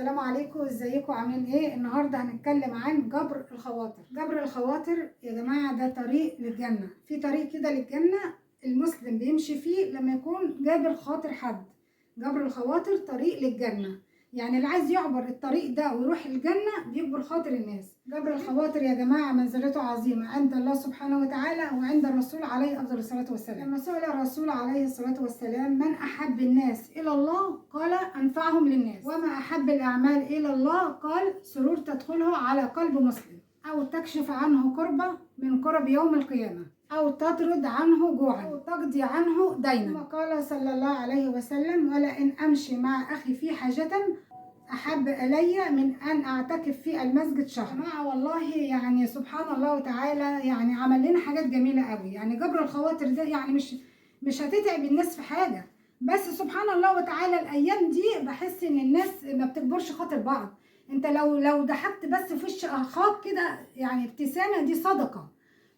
السلام عليكم، ازيكم عاملين ايه؟ النهارده هنتكلم عن جبر الخواطر. جبر الخواطر يا جماعه ده طريق للجنه، في طريق كده للجنه المسلم بيمشي فيه لما يكون جابر خاطر حد. جبر الخواطر طريق للجنه، يعني اللي عايز يعبر الطريق ده ويروح الجنه بيجبر خاطر الناس. جبر الخواطر يا جماعه منزلته عظيمه عند الله سبحانه وتعالى وعند الرسول عليه افضل الصلاه والسلام. لما سئل الرسول عليه الصلاه والسلام من احب الناس الى الله قال انفعهم للناس، وما احب الاعمال الى الله قال سرور تدخله على قلب مسلم، او تكشف عنه كربه من كرب يوم القيامه، او تطرد عنه جوعا، او تقضي عنه دينا. ثم قال صلى الله عليه وسلم ولئن امشي مع اخي في حاجه احب الي من ان اعتكف في المسجد شهر. جماعه والله يعني سبحان الله وتعالى، يعني عمل لنا حاجات جميله قوي. يعني جبر الخواطر ده يعني مش هتتعب الناس في حاجه، بس سبحان الله وتعالى الايام دي بحس ان الناس ما بتكبرش خاطر بعض. انت لو ضحكت بس في وش اخاك كده يعني ابتسامه دي صدقه،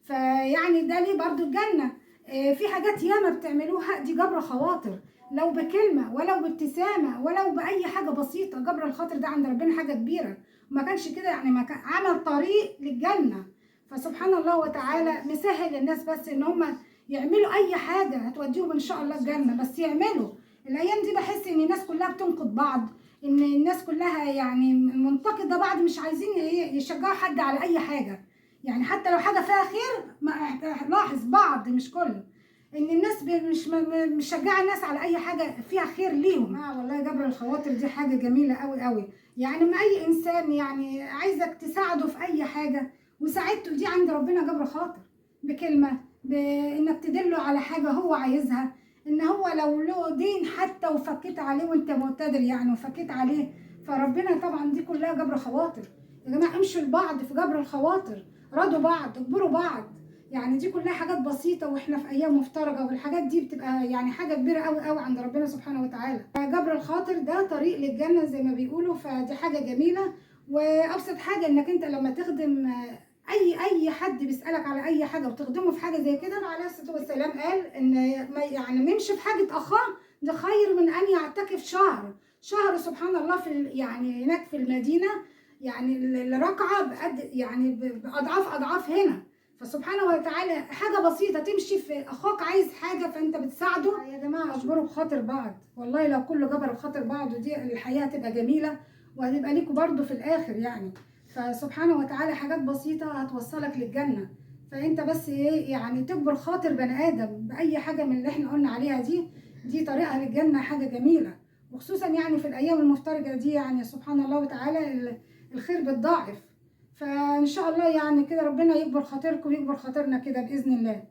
فيعني ده ليه برضو الجنه. في حاجات ياما بتعملوها دي جبر خواطر، لو بكلمه ولو بابتسامه ولو باي حاجه بسيطه. جبر الخاطر ده عند ربنا حاجه كبيره، وما كانش كده يعني ما كان عمل طريق للجنه. فسبحان الله وتعالى مسهل الناس بس ان هم يعملوا اي حاجه هتوديهم ان شاء الله الجنه، بس يعملوا. الايام دي بحس ان الناس كلها بتنقد بعض، ان الناس كلها يعني منتقده بعض، مش عايزين يشجعوا حد على اي حاجه. يعني حتى لو حاجه فيها خير لاحظ بعض مش كل ان الناس مش مشجعه الناس على اي حاجه فيها خير ليهم. والله جبر الخواطر دي حاجه جميله قوي قوي. يعني ما اي انسان يعني عايزك تساعده في اي حاجه وساعدته، دي عند ربنا جبر خاطر، بكلمه، بانك تدله على حاجه هو عايزها. ان هو لو له دين حتى وفكيت عليه وانت معتدل يعني وفكيت عليه، فربنا طبعا دي كلها جبر خواطر. يا جماعه امشوا لبعض في جبر الخواطر، راضوا بعض، اجبروا بعض. يعني دي كلها حاجات بسيطه واحنا في ايام مفترجه، والحاجات دي بتبقى يعني حاجه كبيره قوي قوي عند ربنا سبحانه وتعالى. جبر الخاطر ده طريق للجنه زي ما بيقولوا، فدي حاجه جميله. وابسط حاجه انك انت لما تخدم اي حد بيسالك على اي حاجه وتخدمه في حاجه زي كده، عليه الصلاه والسلام قال ان يعني ما يمشي في حاجه اخاه ده خير من ان يعتكف شهر. سبحان الله في يعني هناك في المدينه، يعني الركعه بقد يعني باضعاف هنا. فسبحانه وتعالى حاجه بسيطه تمشي في اخاك عايز حاجه فانت بتساعده. يا جماعه اجبروا بخاطر بعض، والله لو كله جبر بخاطر بعض دي الحياه هتبقى جميله، وهتبقى ليكوا برضو في الاخر يعني. فسبحانه وتعالى حاجات بسيطه هتوصلك للجنه. فانت بس ايه يعني تجبر خاطر بني ادم باي حاجه من اللي احنا قلنا عليها دي طريقه للجنه، حاجه جميله. وخصوصا يعني في الايام المفترجه دي، يعني سبحان الله وتعالى الخير بتضاعف. فان شاء الله يعني كده ربنا يكبر خاطركم ويكبر خاطرنا كده باذن الله.